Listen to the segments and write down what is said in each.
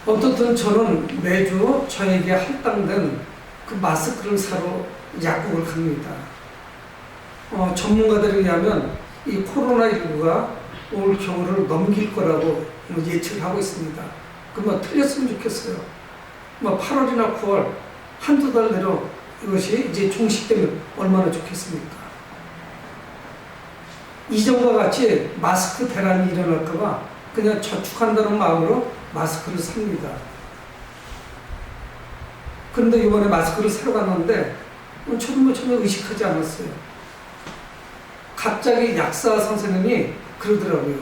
어떻든 저는 매주 저에게 할당된 그 마스크를 사러 약국을 갑니다. 전문가들에 의하면 이 코로나19가 올 겨울을 넘길 거라고 예측을 하고 있습니다. 틀렸으면 좋겠어요. 8월이나 9월 한두 달 내로 이것이 이제 종식되면 얼마나 좋겠습니까? 이전과 같이 마스크 대란이 일어날까봐 그냥 저축한다는 마음으로 마스크를 삽니다. 그런데 이번에 마스크를 사러 갔는데 저는 전혀 의식하지 않았어요. 갑자기 약사 선생님이 그러더라고요.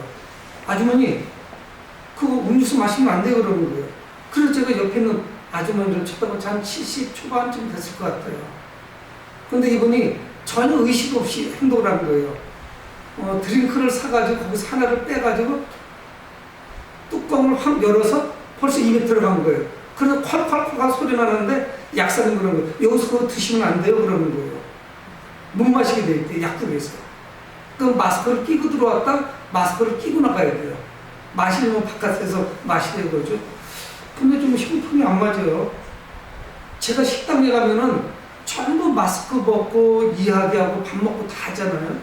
아주머니, 그거 음료수 마시면 안 돼요, 그러는 거예요. 그래서 제가 옆에 있는 아주머니를 쳐다보자 한 70 초반쯤 됐을 것 같아요. 근데 이분이 전혀 의식 없이 행동을 한 거예요. 드링크를 사가지고 거기서 하나를 빼가지고 뚜껑을 확 열어서 벌써 입에 들어간 거예요. 그래서 콸콸콸 소리 나는데 약사는 그러는 거예요. 여기서 그거 드시면 안 돼요, 그러는 거예요. 못 마시게 돼 있대, 약국에서. 그럼 마스크를 끼고 들어왔다 마스크를 끼고 나가야 돼요. 마시려면 바깥에서 마시려고 그러죠. 근데 좀 형편이 안 맞아요. 제가 식당에 가면은 전부 마스크 벗고 이야기하고 밥 먹고 다 하잖아요.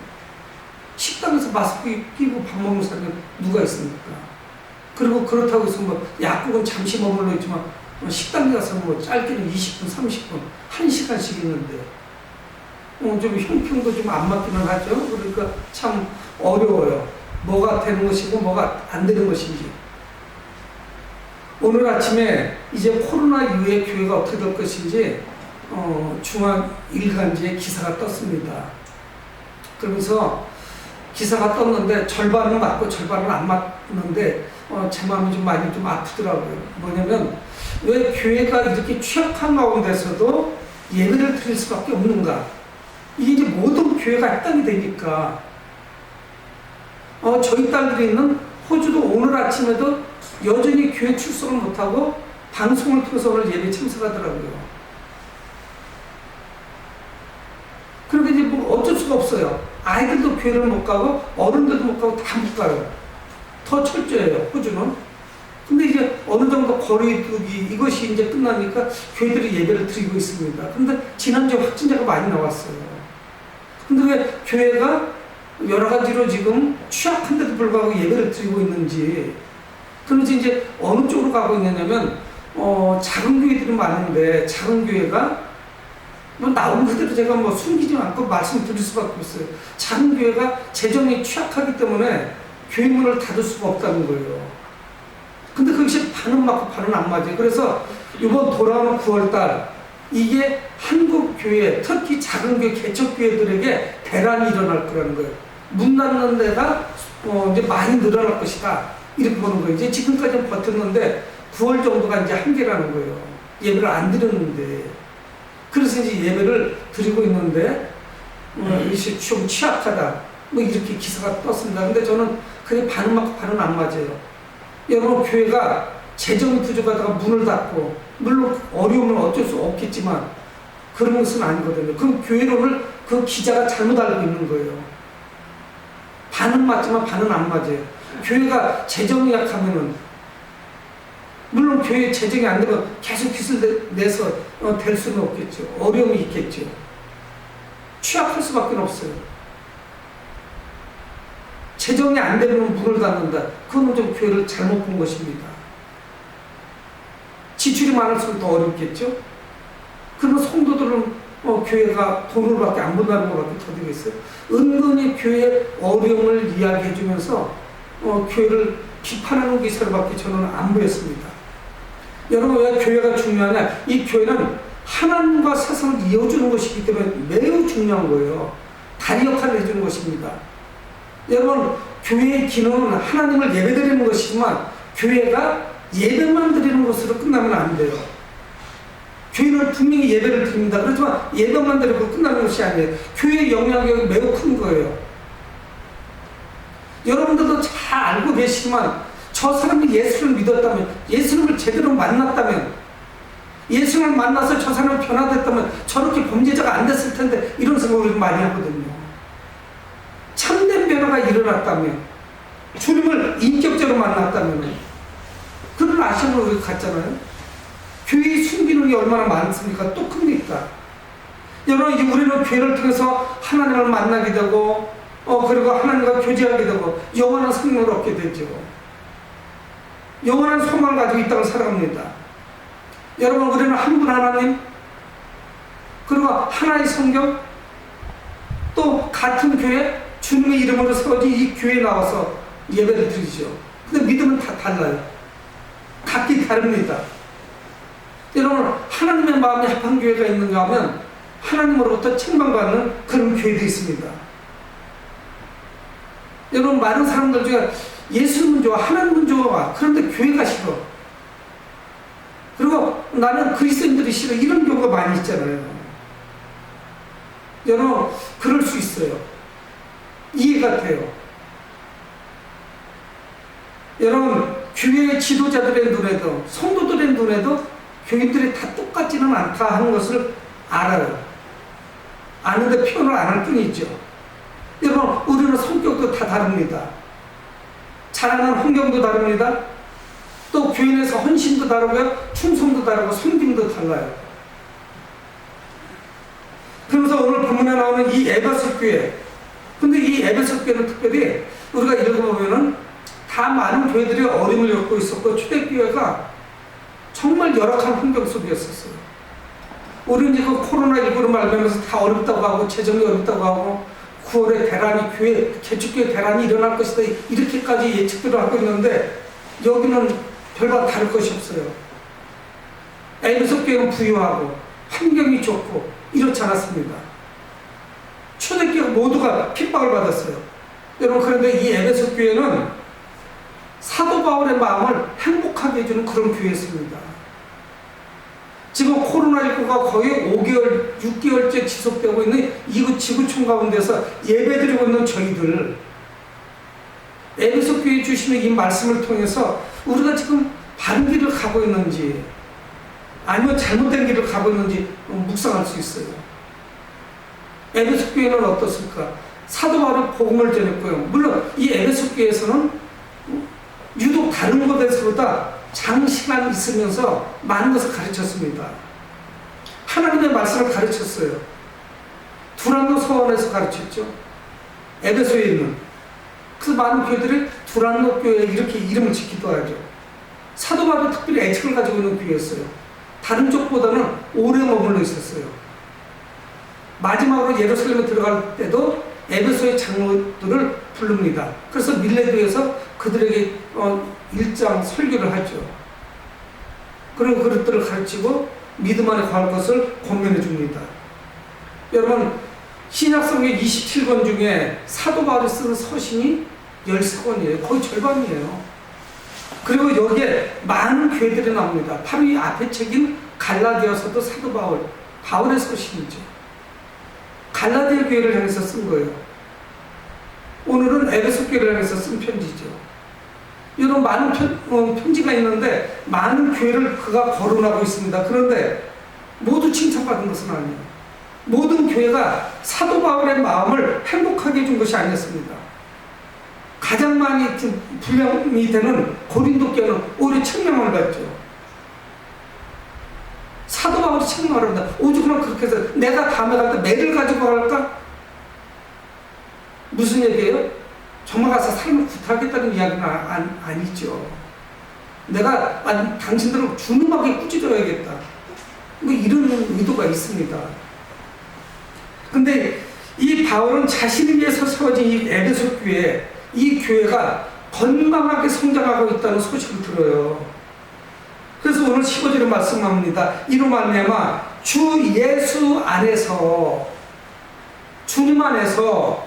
식당에서 마스크 끼고 밥 먹는 사람이 누가 있습니까? 그리고 그렇다고 해서 약국은 잠시 머물러 있지만 식당에 가서 짧게는 20분, 30분, 1시간씩 있는데 좀 형편도 좀 안 맞기는 하죠. 그러니까 참 어려워요. 뭐가 되는 것이고 뭐가 안 되는 것인지. 오늘 아침에 이제 코로나 이후에 교회가 어떻게 될 것인지 중앙 일간지에 기사가 떴습니다. 그러면서 기사가 떴는데 절반은 맞고 절반은 안 맞는데 제 마음이 좀 많이 좀 아프더라고요. 뭐냐면 왜 교회가 이렇게 취약한 가운데서도 예배를 드릴 수밖에 없는가? 이게 이제 모든 교회가 합당이 되니까 저희 딸들이 있는 호주도 오늘 아침에도 여전히 교회 출석을 못하고 방송을 통해서 오늘 예배 참석하더라고요. 그런데 이제 어쩔 수가 없어요. 아이들도 교회를 못 가고 어른들도 못 가고 다 못 가요. 더 철저해요, 호주는. 근데 이제 어느 정도 거리두기 이것이 이제 끝나니까 교회들이 예배를 드리고 있습니다. 근데 지난주에 확진자가 많이 나왔어요. 근데 왜 교회가 여러 가지로 지금 취약한데도 불구하고 예배를 드리고 있는지, 그러면서 이제 어느 쪽으로 가고 있느냐면 작은 교회들이 많은데 작은 교회가 나온 그대로 제가 숨기지 않고 말씀드릴 수밖에 없어요. 작은 교회가 재정이 취약하기 때문에 교회 문을 닫을 수가 없다는 거예요. 근데 그것이 반은 맞고 반은 안 맞아요. 그래서 이번 돌아오는 9월달 이게 한국 교회, 특히 작은 교회, 개척교회들에게 대란이 일어날 거라는 거예요. 문 닫는 데가 이제 많이 늘어날 것이다. 이렇게 보는 거예요. 이제 지금까지는 버텼는데 9월 정도가 이제 한계라는 거예요. 예배를 안 드렸는데. 그래서 이제 예배를 드리고 있는데, 이것이 좀 취약하다. 이렇게 기사가 떴습니다. 근데 저는 그게 반은 맞고 반은 안 맞아요. 여러분, 교회가 재정이 부족하다가 문을 닫고, 물론 어려움은 어쩔 수 없겠지만, 그런 것은 아니거든요. 그럼 교회론을 그 기자가 잘못 알고 있는 거예요. 반은 맞지만 반은 안 맞아요. 교회가 재정이 약하면은, 물론 교회 재정이 안 되면 계속 빚을 내서 될 수는 없겠죠. 어려움이 있겠죠. 취약할 수밖에 없어요. 재정이 안 되면 문을 닫는다. 그건 좀 교회를 잘못 본 것입니다. 지출이 많을수록 더 어렵겠죠. 그러면 성도들은 교회가 돈을 밖에 안 본다는 것밖에 더 되겠어요. 은근히 교회의 어려움을 이야기해 주면서 교회를 비판하는 기사로밖에 저는 안 보였습니다. 여러분, 왜 교회가 중요하냐? 이 교회는 하나님과 세상을 이어주는 것이기 때문에 매우 중요한 거예요. 다리 역할을 해주는 것입니다. 여러분, 교회의 기능은 하나님을 예배드리는 것이지만 교회가 예배만 드리는 것으로 끝나면 안 돼요. 교회는 분명히 예배를 드립니다. 그렇지만 예배만 드리고 끝나는 것이 아니에요. 교회의 영향력이 매우 큰 거예요. 여러분들도 잘 알고 계시지만 저 사람이 예수를 믿었다면, 예수님을 제대로 만났다면, 예수님을 만나서 저 사람이 변화됐다면 저렇게 범죄자가 안 됐을 텐데 이런 생각을 많이 하거든요. 참된 변화가 일어났다면, 주님을 인격적으로 만났다면 그런 아시아로 우리가 갔잖아요. 교회의 순기능이 얼마나 많습니까? 또 큽니까? 여러분, 우리는 교회를 통해서 하나님을 만나게 되고, 그리고 하나님과 교제하게 되고, 영원한 생명을 얻게 되죠. 영원한 소망을 가지고 이 땅을 살아갑니다. 여러분, 우리는 한 분 하나님, 그리고 하나의 성경, 또 같은 교회, 주님의 이름으로 세워진 이 교회에 나와서 예배를 드리죠. 근데 믿음은 다 달라요. 각기 다릅니다. 여러분, 하나님의 마음이 합한 교회가 있는가 하면 하나님으로부터 책망받는 그런 교회도 있습니다. 여러분, 많은 사람들 중에 예수님은 좋아, 하나님은 좋아, 그런데 교회가 싫어. 그리고 나는 그리스도인들이 싫어. 이런 경우가 많이 있잖아요. 여러분, 그럴 수 있어요. 이해가 돼요. 여러분, 교회의 지도자들의 눈에도, 성도들의 눈에도 교인들이 다 똑같지는 않다 하는 것을 알아요. 아는데 표현을 안 할 뿐이죠. 여러분, 우리는 성격도 다 다릅니다. 자라는 환경도 다릅니다. 또 교회 내에서 헌신도 다르고요, 충성도 다르고, 섬김도 달라요. 그래서 오늘 본문에 나오는 이 에베소 교회, 근데 이 에베소 교회는 특별히 우리가 읽어보면은 다 많은 교회들이 어려움을 겪고 있었고, 초대교회가 정말 열악한 환경 속이었었어요. 우리는 이제 그 코로나19로 말하면서 다 어렵다고 하고, 재정이 어렵다고 하고, 9월에 대란이, 개척교회 대란이 일어날 것이다, 이렇게까지 예측들을 하고 있는데, 여기는 별반 다를 것이 없어요. 에베소 교회는 부유하고, 환경이 좋고, 이렇지 않았습니다. 초대교회 모두가 핍박을 받았어요. 여러분, 그런데 이 에베소 교회는 사도 바울의 마음을 행복하게 해주는 그런 교회였습니다. 지금 코로나19가 거의 5개월, 6개월째 지속되고 있는 이 지구촌 가운데서 예배드리고 있는 저희들, 에베소 교회 주시는 이 말씀을 통해서 우리가 지금 바른 길을 가고 있는지 아니면 잘못된 길을 가고 있는지 묵상할 수 있어요. 에베소 교회는 어떻습니까? 사도 바울이 복음을 전했고요. 물론 이 에베소 교회에서는 유독 다른 곳에서보다 장시간 있으면서 많은 것을 가르쳤습니다. 하나님의 말씀을 가르쳤어요. 두란노 서원에서 가르쳤죠. 에베소에 있는. 그래서 많은 교회들이 두란노 교회 이렇게 이름을 짓기도 하죠. 사도 바울이 특별히 애착을 가지고 있는 교회였어요. 다른 쪽보다는 오래 머물러 있었어요. 마지막으로 예루살렘에 들어갈 때도 에베소의 장로들을 부릅니다. 그래서 밀레도에서 그들에게 일장 설교를 하죠. 그리고 그것들을 가르치고 믿음 안에 거할 것을 권면해 줍니다. 여러분, 신약성경 27권 중에 사도 바울이 쓰는 서신이 13권이에요. 거의 절반이에요. 그리고 여기에 많은 교회들이 나옵니다. 바로 이 앞에 책인 갈라디아서도 사도 바울의 서신이죠. 갈라디아 교회를 향해서 쓴 거예요. 오늘은 에베소 교회를 향해서 쓴 편지죠. 여러분, 많은 편지가 있는데 많은 교회를 그가 거론하고 있습니다. 그런데 모두 칭찬받은 것은 아니에요. 모든 교회가 사도 바울의 마음을 행복하게 해준 것이 아니었습니다. 가장 많이 불량이 되는 고린도 교회는 오히려 책망을 받죠. 사도 바울이 책망을 합니다. 오죽하면 그렇게 해서 내가 다음에 갈 때 매를 가지고 갈까? 무슨 얘기예요? 정말 가서 삶을 구타하겠다는 이야기는 아니죠. 내가 당신들을 주님하게 꾸짖어야겠다. 뭐 이런 의도가 있습니다. 근데 이 바울은 자신을 위해서 세워진 이 에베소 교회, 이 교회가 건강하게 성장하고 있다는 소식을 들어요. 그래서 오늘 15절에 말씀합니다. 이로 말미암아 주 예수 안에서, 주님 안에서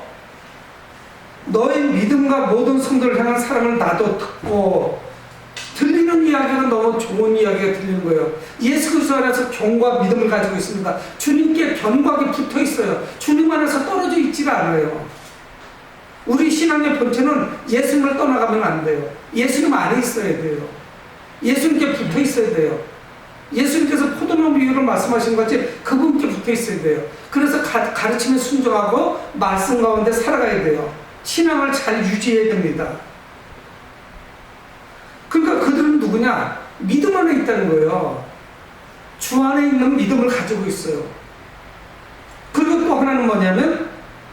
너의 믿음과 모든 성도를 향한 사랑을 나도 듣고, 들리는 이야기가 너무 좋은 이야기가 들리는 거예요. 예수 그리스도 안에서 경과 믿음을 가지고 있습니다. 주님께 견고하게 붙어 있어요. 주님 안에서 떨어져 있지가 않아요. 우리 신앙의 본체는 예수님을 떠나가면 안 돼요. 예수님 안에 있어야 돼요. 예수님께 붙어 있어야 돼요. 예수님께서 포도나무 비유를 말씀하신 것 같이 그분께 붙어 있어야 돼요. 그래서 가르침에 순종하고 말씀 가운데 살아가야 돼요. 신앙을 잘 유지해야 됩니다. 그러니까 그들은 누구냐? 뭐냐? 믿음 안에 있다는 거예요. 주 안에 있는 믿음을 가지고 있어요. 그리고 또 하나는 뭐냐면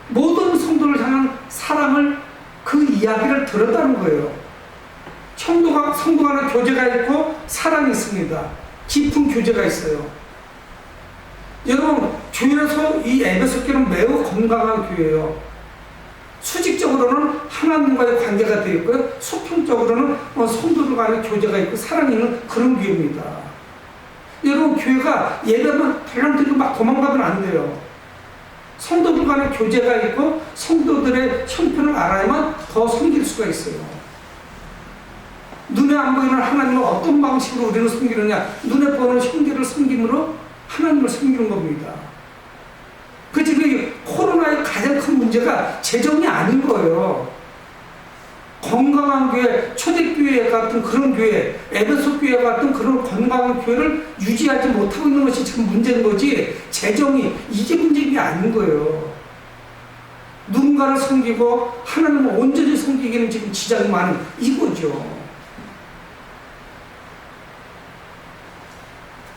모든 성도를 향한 사랑을 그 이야기를 들었다는 거예요. 성도 간의 교제가 있고 사랑이 있습니다. 깊은 교제가 있어요. 여러분, 교회에서 이 에베소 교회는 매우 건강한 교회예요. 수직적으로는 하나님과의 관계가 되어 있고요. 수평적으로는 성도들 간의 교제가 있고 사랑이 있는 그런 교회입니다. 여러분, 교회가 예배만 달랑들고 막 도망가면 안 돼요. 성도들 간의 교제가 있고 성도들의 형편을 알아야만 더 섬길 수가 있어요. 눈에 안 보이는 하나님을 어떤 방식으로 우리는 섬기느냐? 눈에 보이는 형제를 섬김으로 하나님을 섬기는 겁니다. 그치, 그 코로나의 가장 큰 문제가 재정이 아닌 거예요. 건강한 교회, 초대교회 같은 그런 교회, 에베소 교회 같은 그런 건강한 교회를 유지하지 못하고 있는 것이 참 문제인 거지, 재정이 이게 문제가 아닌 거예요. 누군가를 섬기고 하나님을 온전히 섬기기는 지금 지장이 많은 이거죠.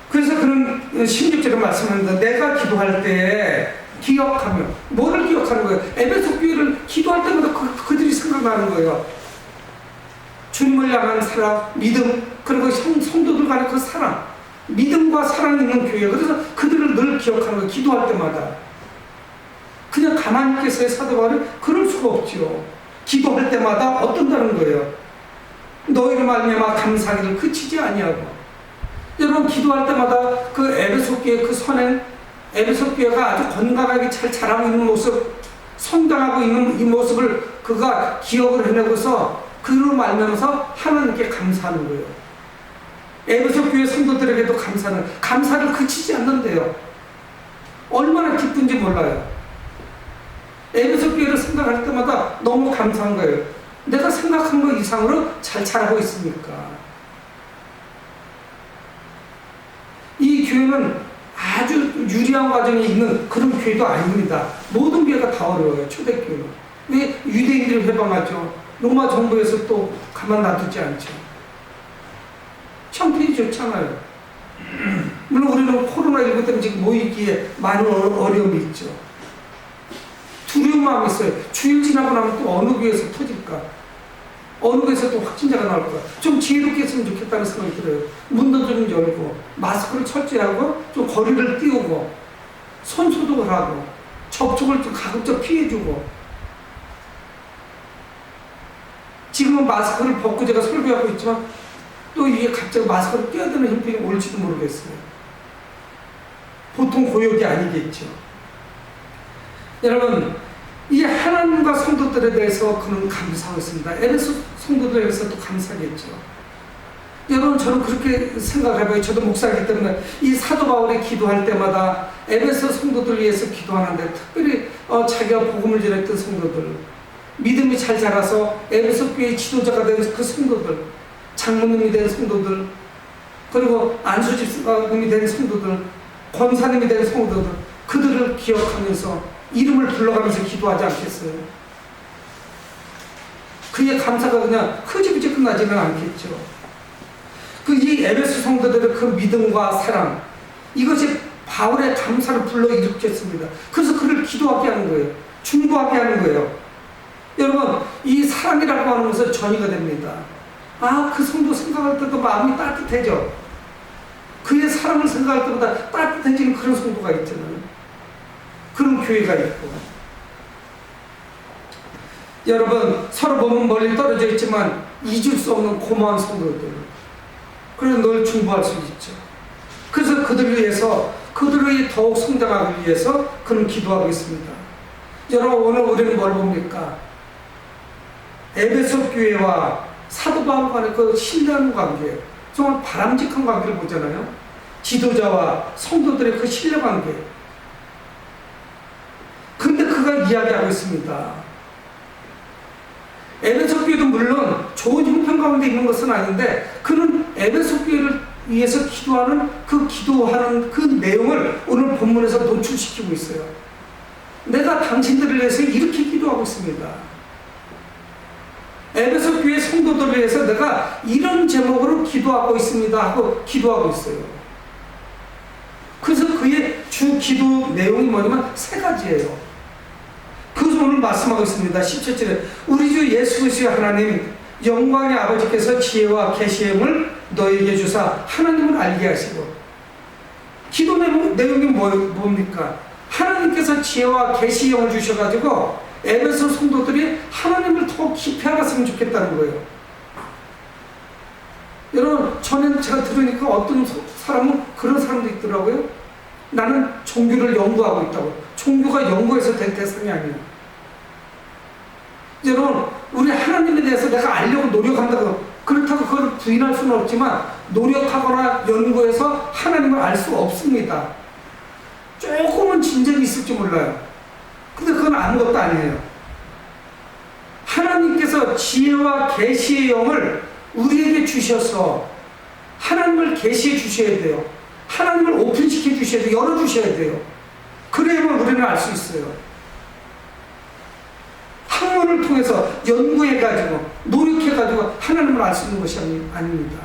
그래서 그런 16절에 말씀하는데, 내가 기도할 때 기억하며, 뭐를 기억하는 거예요? 에베소 교회를 기도할 때마다 그들이 생각나는 거예요. 주님을 향한 사랑, 믿음, 그리고 성도들 간의 그 사랑, 믿음과 사랑이 있는 교회. 그래서 그들을 늘 기억하는 거예요. 기도할 때마다. 그냥 가만히 있겠어요, 사도 바울이? 그럴 수가 없죠. 기도할 때마다 어떤다는 거예요? 너희를 말미암아 감사하기를 그치지 아니하고. 여러분, 기도할 때마다 그 에베소 교회 그 선행, 에베소 교회가 아주 건강하게 잘 자라고 있는 모습, 성장하고 있는 이 모습을 그가 기억을 해내고서 그로 말면서 하나님께 감사하는 거예요. 에베소 교회 성도들에게도 감사를 그치지 않는데요. 얼마나 기쁜지 몰라요. 에베소 교회를 생각할 때마다 너무 감사한 거예요. 내가 생각한 것 이상으로 잘 자라고 있으니까. 이 교회는 아주 유리한 과정이 있는 그런 교회도 아닙니다. 모든 교회가 다 어려워요. 초대교회는. 왜? 유대인들을 해방하죠. 로마 정부에서 또 가만 놔두지 않죠. 형편이 좋잖아요. 물론 우리는 코로나19 때문에 지금 모이기에 많은 어려움이 있죠. 두려운 마음이 있어요. 주일 지나고 나면 또 어느 교회에서 터질까? 어느 곳에서 또 확진자가 나올까? 좀 지혜롭게 했으면 좋겠다는 생각이 들어요. 문도 좀 열고, 마스크를 철저히 하고, 좀 거리를 띄우고, 손 소독을 하고, 접촉을 좀 가급적 피해주고. 지금은 마스크를 벗고 제가 설교하고 있지만, 또 이게 갑자기 마스크를 껴야 되는 형편이 올지도 모르겠어요. 보통 고역이 아니겠죠. 여러분, 이 하나님과 성도들에 대해서 그는 감사하고 있습니다. 에베소 성도들에 대해서도 감사하겠죠. 여러분, 저는 그렇게 생각을 해봐요. 저도 목사이기 때문에 이 사도 바울이 기도할 때마다 에베소 성도들을 위해서 기도하는데, 특별히 자기가 복음을 전했던 성도들, 믿음이 잘 자라서 에베소 교회의 지도자가 된 그 성도들, 장로님이 된 성도들, 그리고 안수집사님이 된 성도들, 권사님이 된 성도들, 그들을 기억하면서 이름을 불러가면서 기도하지 않겠어요? 그의 감사가 그냥 흐지부지 끝나지는 않겠죠. 이 에베소 성도들의 그 믿음과 사랑, 이것이 바울의 감사를 불러일으켰습니다. 그래서 그를 기도하게 하는 거예요. 중보하게 하는 거예요. 여러분, 이 사랑이라고 하는 것은 전이가 됩니다. 그 성도 생각할 때도 마음이 따뜻해져. 그의 사랑을 생각할 때보다 따뜻해지는 그런 성도가 있잖아요. 그런 교회가 있고. 여러분, 서로 보면 멀리 떨어져 있지만 잊을 수 없는 고마운 성도들, 그래서 늘 중보할 수 있죠. 그래서 그들을 위해서, 그들의 더욱 성장하기 위해서 그는 기도하고 있습니다. 여러분, 오늘 우리는 뭘 봅니까? 에베소 교회와 사도 바울 간의 그 신뢰하는 관계, 정말 바람직한 관계를 보잖아요. 지도자와 성도들의 그 신뢰 관계. 근데 그가 이야기하고 있습니다. 에베소 교회도 물론 좋은 형편 가운데 있는 것은 아닌데, 그는 에베소 교회를 위해서 기도하는 그 내용을 오늘 본문에서 노출시키고 있어요. 내가 당신들을 위해서 이렇게 기도하고 있습니다. 에베소 교회 성도들을 위해서 내가 이런 제목으로 기도하고 있습니다 하고 기도하고 있어요. 그래서 그의 주 기도 내용이 뭐냐면 세 가지예요. 그래서 오늘 말씀하고 있습니다. 17절에 우리 주 예수 그리스도의 하나님 영광의 아버지께서 지혜와 계시임을 너에게 주사 하나님을 알게 하시고, 기도 내용이 뭡니까? 하나님께서 지혜와 계시의 영을 주셔가지고 에베소 성도들이 하나님을 더 깊이 알았으면 좋겠다는 거예요. 여러분, 전에 제가 들으니까 어떤 사람은 그런 사람도 있더라고요. 나는 종교를 연구하고 있다고. 종교가 연구해서 된 대상이 아니에요. 여러분, 우리 하나님에 대해서 내가 알려고 노력한다고, 그렇다고 그걸 부인할 수는 없지만 노력하거나 연구해서 하나님을 알 수 없습니다. 조금은 진전이 있을지 몰라요. 근데 그건 아무것도 아니에요. 하나님께서 지혜와 계시의 영을 우리에게 주셔서 하나님을 계시해 주셔야 돼요. 하나님을 오픈시켜 주셔야 돼요. 열어주셔야 돼요. 그래야만 우리는 알 수 있어요. 학문을 통해서 연구해가지고 노력해가지고 하나님을 알 수 있는 것이 아닙니다.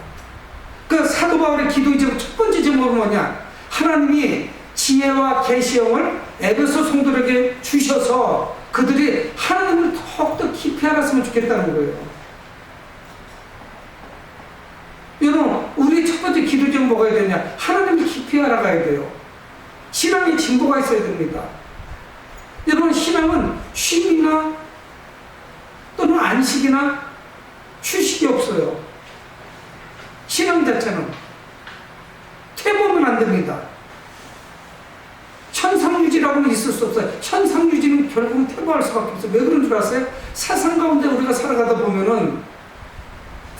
그러니까 사도 바울의 기도의 첫 번째 제목은 뭐냐? 하나님이 지혜와 계시의 영을 에베소 성도들에게 주셔서 그들이 하나님을 더욱더 깊이 알았으면 좋겠다는 거예요. 여러분, 우리 첫 번째 기도 제목 뭐가 해야 되냐? 하나님을 깊이 알아가야 돼요. 신앙에 진보가 있어야 됩니다. 여러분, 신앙은 쉼이나 또는 안식이나 휴식이 없어요. 신앙 자체는 퇴보면 안 됩니다. 현상유지라고는 있을 수 없어요. 현상유지는 결국은 퇴보할 수밖에 없어요. 왜 그런 줄 아세요? 세상 가운데 우리가 살아가다 보면은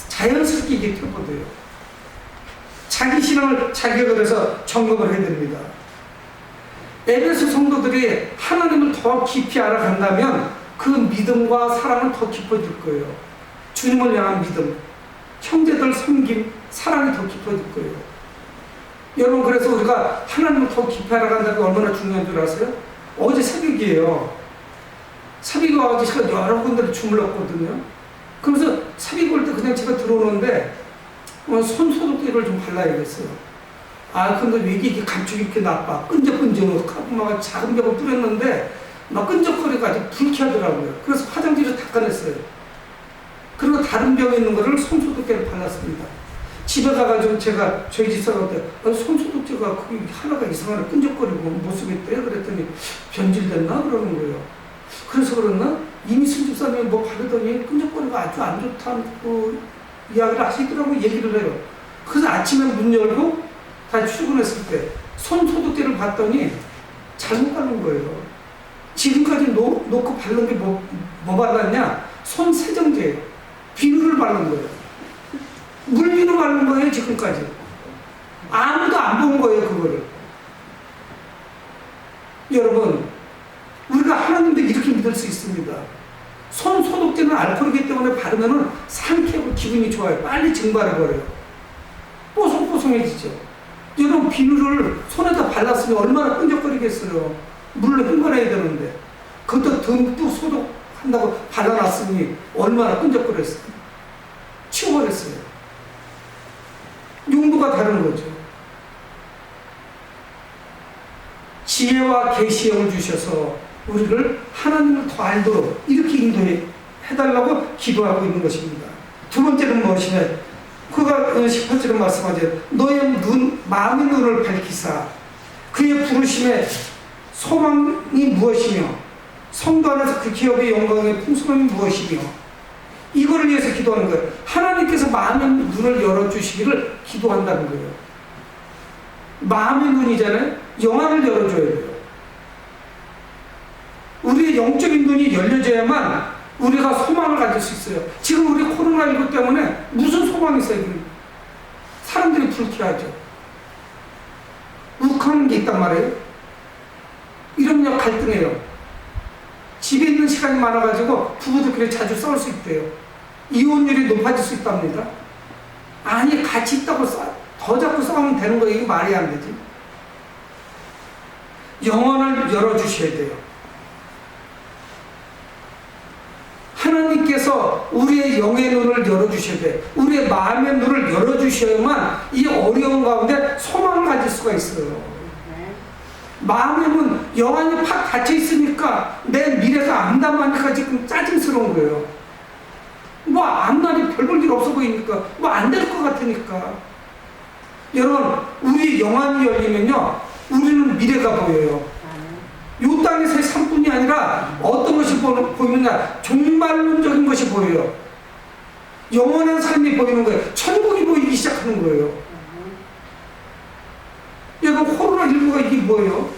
자연스럽게 이게 퇴보돼요. 자기 신앙을 자격을 해서 점검을 해야 됩니다. 에베소 성도들이 하나님을 더 깊이 알아간다면 그 믿음과 사랑은 더 깊어질 거예요. 주님을 향한 믿음, 형제들 섬김, 사랑이 더 깊어질 거예요. 여러분, 그래서 우리가 하나님을 더 깊이 알아간다는 게 얼마나 중요한 줄 아세요? 어제 새벽이에요. 새벽에 와가지고 제가 여러 군데를 주물렀거든요. 그러면서 새벽에 올 때 그냥 제가 들어오는데 손 소독제를 좀 발라야겠어요. 아, 근데 왜 이게 감촉이 이렇게 나빠? 끈적끈적하고 막 작은 벽을 뿌렸는데 막 끈적거려가지고 불쾌하더라고요. 그래서 화장지를 닦아냈어요. 그리고 다른 병에 있는 거를 손소독제를 발랐습니다. 집에 가가지고 제가 저희 집사람한테 손소독제가 거기 하나가 이상하게 끈적거리고 못 쓰겠대요. 그랬더니 변질됐나? 그러는 거예요. 그래서 그랬나? 이미순 집사님이 뭐 바르더니 끈적거리가 아주 안 좋다고 이야기를 하시더라고요. 얘기를 해요. 그래서 아침에 문 열고 다시 출근했을 때 손소독제를 봤더니 잘못 바른 거예요. 지금까지 놓고 바른 게 뭐 발랐냐? 손세정제예요. 비누를 바른 거예요. 물비누 바른 거예요, 지금까지. 아무도 안 본 거예요, 그거를. 여러분, 우리가 하나님도 이렇게 믿을 수 있습니다. 손 소독제는 알코올이기 때문에 바르면은 상쾌하고 기분이 좋아요. 빨리 증발해버려요. 뽀송뽀송해지죠. 여러분, 비누를 손에다 발랐으면 얼마나 끈적거리겠어요. 물로 헹궈내야 되는데. 그것도 듬뿍 소독한다고 발라놨으니 얼마나 끈적거렸어요. 치워버렸어요. 용도가 다른 거죠. 지혜와 계시형을 주셔서 우리를 하나님을 더 알도록 이렇게 인도해달라고 기도하고 있는 것입니다. 두 번째는 무엇이냐? 그가 18절에 말씀하죠. 너의 마음의 눈을 밝히사 그의 부르심의 소망이 무엇이며 성도 안에서 그 기업의 영광의 풍성함이 무엇이며, 이거를 위해서 기도하는 거예요. 하나님께서 마음의 눈을 열어주시기를 기도한다는 거예요. 마음의 눈이잖아요. 영안을 열어줘야 돼요. 우리의 영적인 눈이 열려져야만 우리가 소망을 가질 수 있어요. 지금 우리 코로나19 때문에 무슨 소망이 있어요? 사람들이 불쾌하죠. 욱하는 게 있단 말이에요. 이러면 갈등해요. 집에 있는 시간이 많아가지고 부부들끼리 자주 싸울 수 있대요. 이혼율이 높아질 수 있답니다. 아니, 같이 있다고 더 자꾸 싸우면 되는 거예요. 이게 말이 안 되지. 영혼을 열어주셔야 돼요. 하나님 하나님께서 우리의 영의 눈을 열어주셔야 돼. 우리의 마음의 눈을 열어주셔야만 이 어려운 가운데 소망을 가질 수가 있어요. 마음의 문, 영안이 팍 닫혀 있으니까 내 미래가 암담하니까 지금 짜증스러운 거예요. 뭐 앞날이 별 볼 일 없어 보이니까, 뭐 안 될 것 같으니까. 여러분, 우리 영안이 열리면요, 우리는 미래가 보여요. 이 땅에서의 삶뿐이 아니라 어떤 것이 보이느냐, 종말론적인 것이 보여요. 영원한 삶이 보이는 거예요. 천국이 보이기 시작하는 거예요. 여러분, 코로나19가 이게 뭐예요?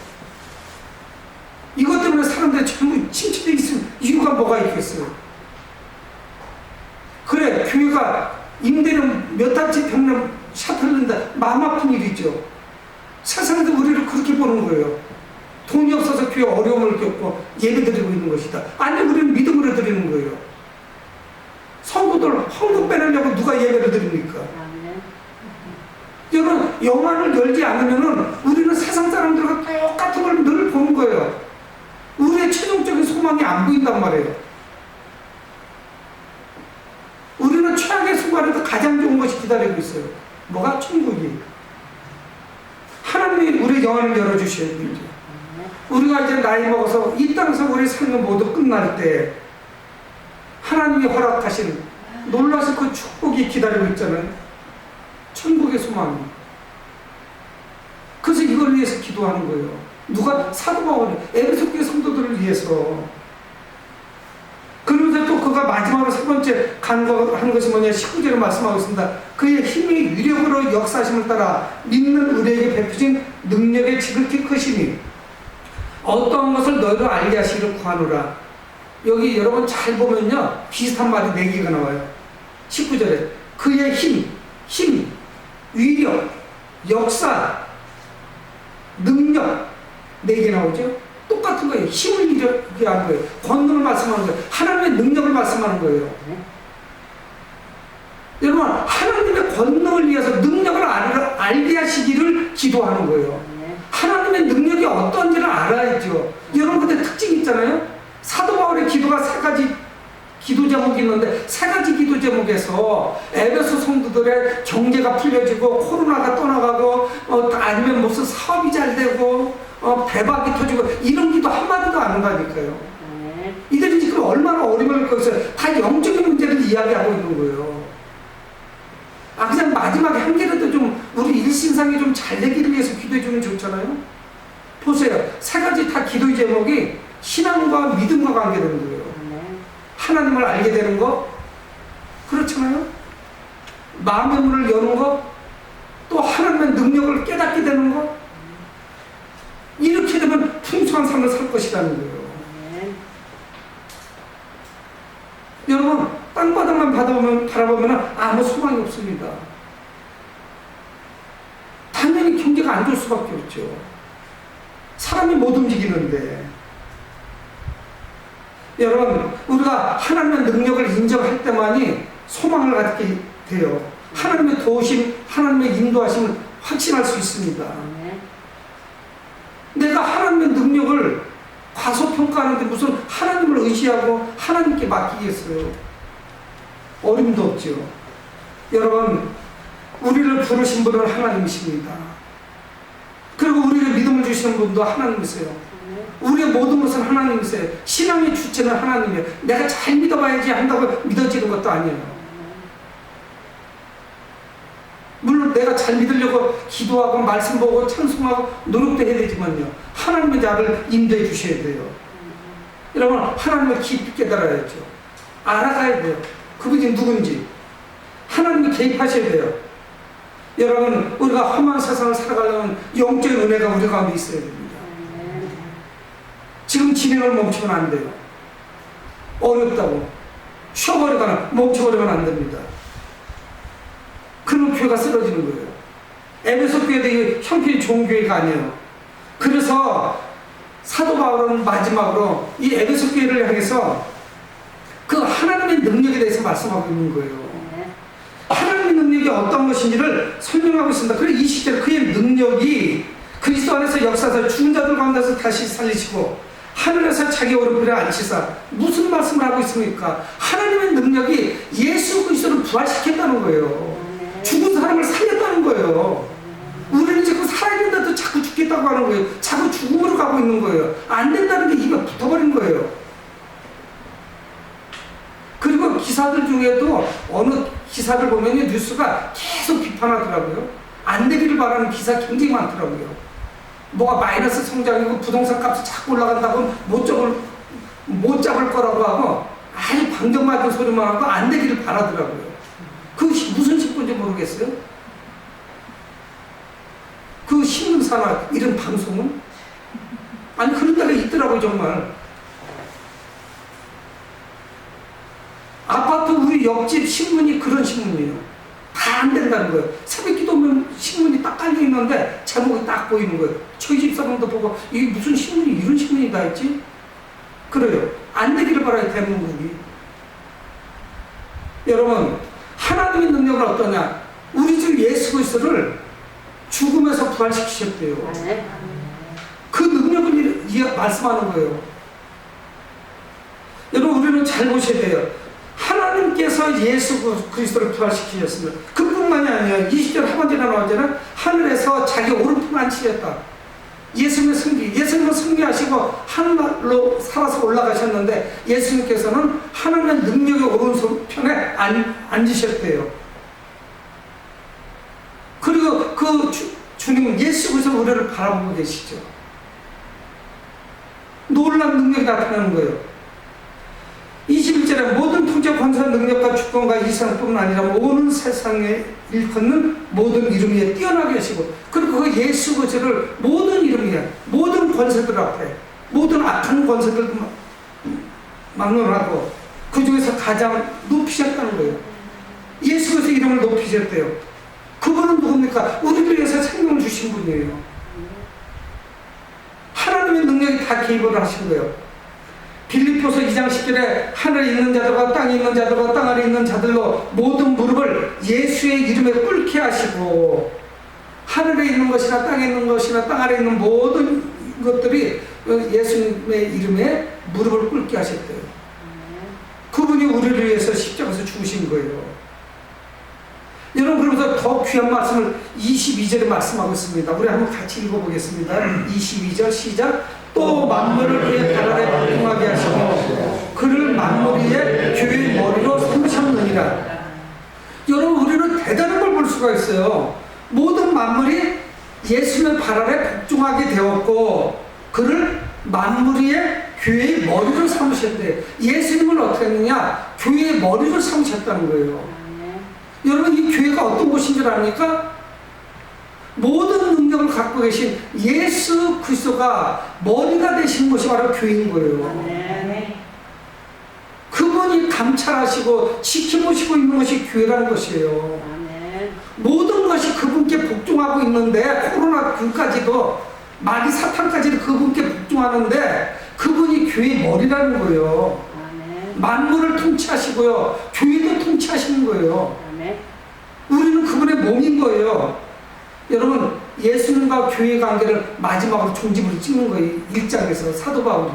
이것 때문에 사람들이 전부 침체되어 있을 이유가 뭐가 있겠어요? 그래, 교회가 임대는 몇 달치 병력 샤틀는다. 마음 아픈 일이죠. 세상도 우리를 그렇게 보는 거예요. 돈이 없어서 교회 어려움을 겪고 예배 드리고 있는 것이다. 아니, 우리는 믿음으로 드리는 거예요. 성도들 헌금 빼내려고 누가 예배를 드립니까? 여러분, 영안을 열지 않으면은 우리는 세상 사람들과 똑같은 걸 늘 보는 거예요. 우리의 최종적인 소망이 안 보인단 말이에요. 우리는 최악의 순간에도 가장 좋은 것이 기다리고 있어요. 뭐가? 천국이. 하나님이 우리의 영안을 열어주셔야 되죠. 우리가 이제 나이 먹어서 이 땅에서 우리 삶이 모두 끝날 때 하나님이 허락하신 놀라운 그 축복이 기다리고 있잖아요. 천국의 소망이. 그래서 이걸 위해서 기도하는 거예요. 누가? 사도 바울이 에베소 교회 성도들을 위해서. 그러면서 또 그가 마지막으로 세 번째 간구하는 것이 뭐냐, 19절에 말씀하고 있습니다. 그의 힘이 위력으로 역사하심을 따라 믿는 우리에게 베푸신 능력의 지극히 크시니 어떤 것을 너희로 알게 하시기를 구하노라. 여기 여러분 잘 보면요, 비슷한 말이 4개가 나와요. 19절에 그의 힘, 위력, 역사, 능력 4개 나오죠. 똑같은 거예요. 힘을 얘기하는 거예요. 권능을 말씀하는 거예요. 하나님의 능력을 말씀하는 거예요. 여러분, 하나님의 권능을 위해서 능력을 알게 하시기를 기도하는 거예요. 하나님의 능력이 어떤지를 알아야죠. 여러분, 근데 특징이 있잖아요. 사도 바울의 기도가 3가지 기도 제목이 있는데 3가지 기도 제목에서 에베소 성도들의 경제가 풀려지고 코로나가 떠나가고 아니면 무슨 사업이 잘 되고 대박이 터지고 이런 기도 한마디도 안 한다니까요. 이들이 지금 얼마나 어려움을 겪고 있어요. 다 영적인 문제를 이야기하고 있는 거예요. 그냥 마지막에 한 개라도 좀 우리 일신상이 좀 잘 되기를 위해서 기도해주면 좋잖아요. 보세요. 3가지 다 기도 제목이 신앙과 믿음과 관계되는 거예요. 하나님을 알게 되는 거, 그렇잖아요. 마음의 문을 여는 거, 또 하나님의 능력을 깨닫게 되는 거. 이렇게 되면 풍성한 삶을 살 것이라는 거예요. 여러분, 땅바닥만 바라보면 아무 소망이 없습니다. 당연히 경제가 안 좋을 수밖에 없죠. 사람이 못 움직이는데. 여러분, 우리가 하나님의 능력을 인정할 때만이 소망을 갖게 돼요. 하나님의 도우심, 하나님의 인도하심을 확신할 수 있습니다. 내가 하나님의 능력을 과소평가하는데 무슨 하나님을 의지하고 하나님께 맡기겠어요? 어림도 없죠. 여러분, 우리를 부르신 분은 하나님이십니다. 그리고 우리에게 믿음을 주시는 분도 하나님이세요. 우리의 모든 것은 하나님이세요. 신앙의 주체는 하나님이에요. 내가 잘 믿어봐야지 한다고 믿어지는 것도 아니에요. 물론 내가 잘 믿으려고 기도하고 말씀 보고 찬송하고 노력도 해야 되지만요, 하나님의 나를 인도해 주셔야 돼요. 여러분, 하나님을 깊이 깨달아야죠. 알아가야 돼요. 그분이 누군지. 하나님이 개입하셔야 돼요. 여러분, 우리가 험한 세상을 살아가려면 영적인 은혜가 우리 가운데 있어야 됩니다. 지금 진행을 멈추면 안 돼요. 어렵다고 쉬어버리거나 멈춰버리면 안 됩니다. 그러면 교회가 쓰러지는 거예요. 에베소 교회도 형편이 좋은 교회가 아니에요. 그래서 사도 바울은 마지막으로 이 에베소 교회를 향해서 그 하나님의 능력에 대해서 말씀하고 있는 거예요. 하나님의 능력이 어떤 것인지를 설명하고 있습니다. 그리고 이 시절에 그의 능력이 그리스도 안에서 역사하사 죽은 자들 가운데서 다시 살리시고 하늘에서 자기 오른편에 앉히사. 무슨 말씀을 하고 있습니까? 하나님의 능력이 예수 그리스도를 부활시켰다는 거예요. 죽은 사람을 살렸다는 거예요. 우리는 지금 살아있는데도 자꾸 죽겠다고 하는 거예요. 자꾸 죽음으로 가고 있는 거예요. 안 된다는 게 입에 붙어버린 거예요. 그리고 기사들 중에도 어느 기사들 보면 뉴스가 계속 비판하더라고요. 안 되기를 바라는 기사 굉장히 많더라고요. 뭐가 마이너스 성장이고 부동산 값이 자꾸 올라간다고 못 잡을 거라고 하고 아주 방정맞은 소리만 하고 안 되기를 바라더라고요. 그것이 무슨 신분인지 모르겠어요. 그 신문사나 이런 방송은? 아니 그런 데가 있더라고요 정말. 아파트 우리 옆집 신문이 그런 신문이에요. 다 안 된다는 거예요. 새벽 기도면 신문이 딱 깔려 있는데 제목이 딱 보이는 거예요. 저희 집사람도 보고 이게 무슨 신문이 이런 신문이 다 있지? 그래요. 안 되기를 바라요 대한민국이. 여러분 하나님의 능력은 어떠냐? 우리 주 예수 그리스도를 죽음에서 부활시키셨대요. 그 능력을 말씀하는 거예요. 여러분 우리는 잘 보셔야 돼요. 하나님께서 예수 그리스도를 부활시키셨습니다. 그뿐만이 아니에요. 20절 하반절에 나오잖아요. 하늘에서 자기 오른편에 앉히셨다. 예수님의 승리, 예수님은 승리하시고 하늘로 살아서 올라가셨는데 예수님께서는 하나님의 능력의 오른편에 앉으셨대요. 그리고 그 주님은 예수 그리스도 우리를 바라보고 계시죠. 놀라운 능력이 나타나는 거예요. 21절에 모든 통제 권세 능력과 주권과 이상뿐만 아니라 온 세상에 일컫는 모든 이름 위에 뛰어나게 하시고 그리고 그 예수 그리스도를 모든 이름 위에 모든 권세들 앞에 모든 악한 권세들도 막론하고 그 중에서 가장 높이셨다는 거예요. 예수 그리스도 이름을 높이셨대요. 그분은 누굽니까? 우리를 위해서 생명을 주신 분이에요. 하나님의 능력이 다 개입을 하신 거예요. 빌립보서 2장 10절에 하늘에 있는 자들과 땅에 있는 자들과 땅 아래 있는 자들로 모든 무릎을 예수의 이름에 꿇게 하시고 하늘에 있는 것이나 땅에 있는 것이나 땅 아래 있는 모든 것들이 예수님의 이름에 무릎을 꿇게 하셨대요. 그분이 우리를 위해서 십자가에서 죽으신 거예요. 여러분 그러면서 더 귀한 말씀을 22절에 말씀하고 있습니다. 우리 한번 같이 읽어보겠습니다. 22절 시작. 또 만물을 그의 발 아래 복종하게 하시고 그를 만물 위에 교회의 머리로 삼으셨느니라. 여러분 우리는 대단한 걸 볼 수가 있어요. 모든 만물이 예수님의 발 아래 복종하게 되었고 그를 만물 위에 교회의 머리로 삼으셨대. 예수님을 어떻게 했느냐? 교회의 머리로 삼으셨다는 거예요. 여러분 이 교회가 어떤 곳인 줄 아십니까? 모든 능력을 갖고 계신 예수 그리스도가 머리가 되신 것이 바로 교회인 거예요. 그분이 감찰하시고 지켜보시고 있는 것이 교회라는 것이에요. 모든 것이 그분께 복종하고 있는데 코로나19까지도 마귀 사탄까지도 그분께 복종하는데 그분이 교회의 머리라는 거예요. 만물을 통치하시고요. 교회도 통치하시는 거예요. 우리는 그분의 몸인 거예요. 여러분 예수님과 교회의 관계를 마지막으로 종지부를 찍는 거예요. 1장에서 사도 바울이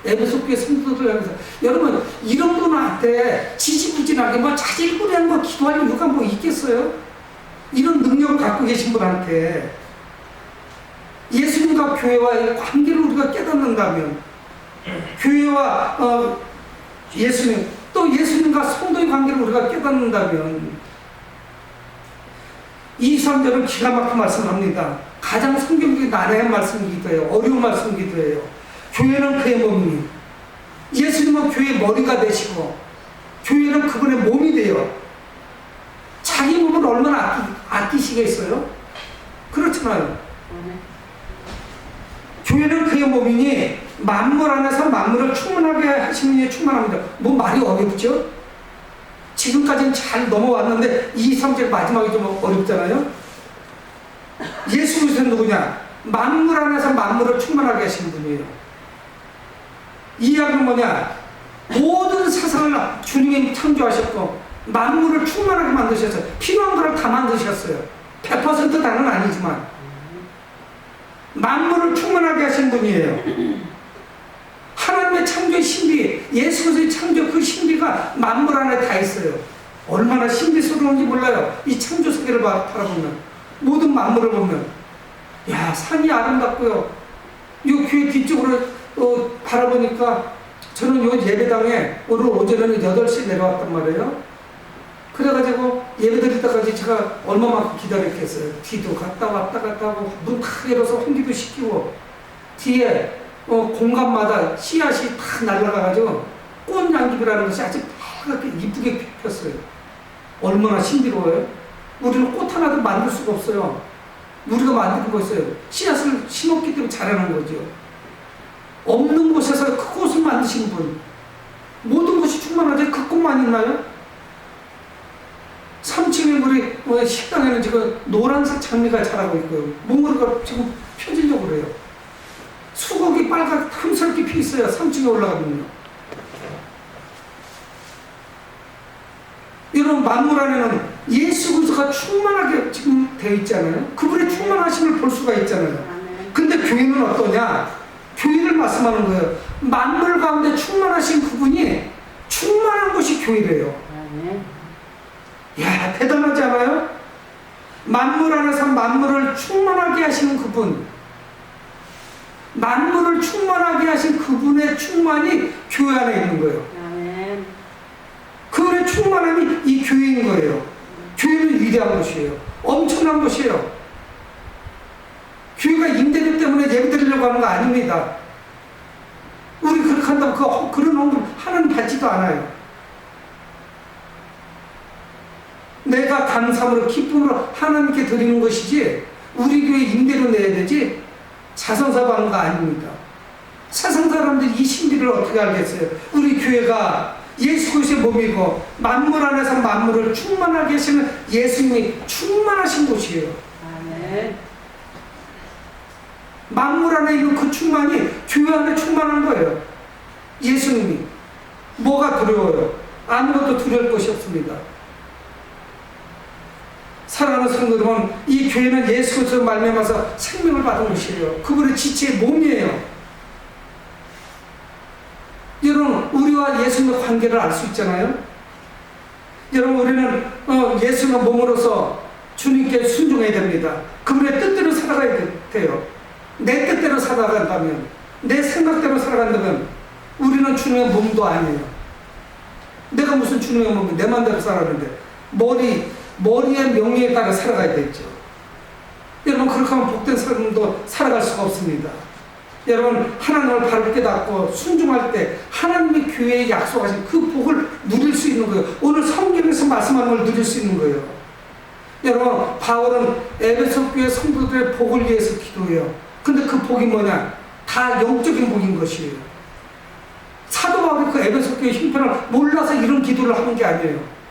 에베소 교회 성도들 향해서 여러분 이런 분한테 지지부진하게 뭐 자질구레한 거 기도할 이유가 뭐 있겠어요? 이런 능력을 갖고 계신 분한테 예수님과 교회와의 관계를 우리가 깨닫는다면 교회와 예수님 또 예수님과 성도의 관계를 우리가 깨닫는다면 23절은 기가 막힌 말씀을 합니다. 가장 성경적인 난해한 말씀이기도 해요. 어려운 말씀이기도 해요. 교회는 그의 몸이니 예수님은 교회의 머리가 되시고 교회는 그분의 몸이 돼요. 자기 몸을 얼마나 아끼시겠어요? 그렇잖아요. 교회는 그의 몸이니 만물 안에서 만물을 충만하게 하시는 이에 충만합니다. 뭐 말이 어렵죠? 지금까지는 잘 넘어왔는데 23절 마지막이 좀 어렵잖아요. 예수 그리스도는 누구냐? 만물 안에서 만물을 충만하게 하시는 분이에요. 이 이야기는 뭐냐? 모든 세상을 주님이 창조하셨고 만물을 충만하게 만드셨어요. 필요한 걸 다 만드셨어요. 100% 다는 아니지만 만물을 충만하게 하신 분이에요. 창조의 신비, 예수 그리스도의 창조 그 신비가 만물 안에 다 있어요. 얼마나 신비스러운지 몰라요. 이 창조 세계를 바라보면, 모든 만물을 보면, 야, 산이 아름답고요. 이 교회 뒤쪽으로 바라보니까 저는 요 예배당에 오늘 오전에는 8시에 내려왔단 말이에요. 그래가지고 예배 드릴 때까지 제가 얼마만큼 기다렸겠어요. 뒤도 갔다 왔다 갔다 하고 문 다 열어서 환기도 시키고 뒤에 공간마다 씨앗이 다 날아가가지고 꽃양귀비라는 것이 아주 빨갛게 이쁘게 폈어요. 얼마나 신비로워요. 우리는 꽃 하나도 만들 수가 없어요. 우리가 만드는 거였어요. 씨앗을 심었기 때문에 자라는 거죠. 없는 곳에서 그 꽃을 만드신 분, 모든 것이 충만하지 그 꽃만 있나요? 3층에 우리 식당에는 지금 노란색 장미가 자라고 있고요. 몽으로가 지금 펴지려고 그래요. 수국이 빨갛게 탐스럽게 피 있어요. 3층에 올라가면요. 여러분, 만물 안에는 예수 그리스도가 충만하게 지금 되어 있잖아요. 그분의 충만하심을 볼 수가 있잖아요. 근데 교회는 어떠냐? 교회를 말씀하는 거예요. 만물 가운데 충만하신 그분이 충만한 것이 교회래요. 야, 대단하지 않아요? 만물 안에서 만물을 충만하게 하시는 그분, 만물을 충만하게 하신 그분의 충만이 교회 안에 있는 거예요. 그분의 충만함이 이 교회인 거예요. 교회는 위대한 것이에요. 엄청난 것이에요. 교회가 임대료 때문에 예배 드리려고 하는 거 아닙니다. 우리 그렇게 한다고 그런 헌금 하나님 받지도 않아요. 내가 감사함으로 기쁨으로 하나님께 드리는 것이지 우리 교회 임대료 내야 되지 자선사업 하는 거 아닙니다. 세상 사람들이 이 신비를 어떻게 알겠어요? 우리 교회가 예수 그리스도의 몸이고 만물 안에서 만물을 충만하게 하시는 예수님이 충만하신 곳이에요. 아멘. 만물 안에 있는 그 충만이 교회 안에 충만한 거예요. 예수님이. 뭐가 두려워요? 아무것도 두려울 것이 없습니다. 사랑하는 성도 여러분, 이 교회는 예수 그리스도로 말미암아서 생명을 받은 것이에요. 그분의 지체의 몸이에요. 여러분, 우리와 예수님의 관계를 알 수 있잖아요. 여러분, 우리는 예수님의 몸으로서 주님께 순종해야 됩니다. 그분의 뜻대로 살아가야 돼요. 내 뜻대로 살아간다면, 내 생각대로 살아간다면 우리는 주님의 몸도 아니에요. 내가 무슨 주님의 몸이 내 맘대로 살아가는데 머리의 명예에 따라 살아가야 되죠. 여러분, 그렇게 하면 복된 삶도 살아갈 수가 없습니다. 여러분, 하나님을 바로 깨닫고 순종할 때 하나님의 교회에 약속하신 그 복을 누릴 수 있는 거예요. 오늘 성경에서 말씀하는 걸 누릴 수 있는 거예요. 여러분, 바울은 에베소 교회 성도들의 복을 위해서 기도해요. 근데 그 복이 뭐냐? 다 영적인 복인 것이에요. 사도 바울이 그 에베소 교회 형편을 몰라서 이런 기도를 하는 게 아니에요.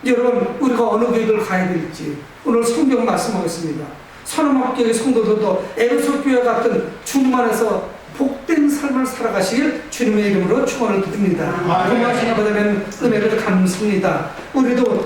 여러분, 우리가 어느 교회를 가야 될지 오늘 성경 말씀하겠습니다. 선함학교의 성도들도 에베소 교회 같은 주님 안에서 복된 삶을 살아가실 주님의 이름으로 축원을 드립니다. 고마우신 아버지 하나님 은혜를 감사합니다. 우리도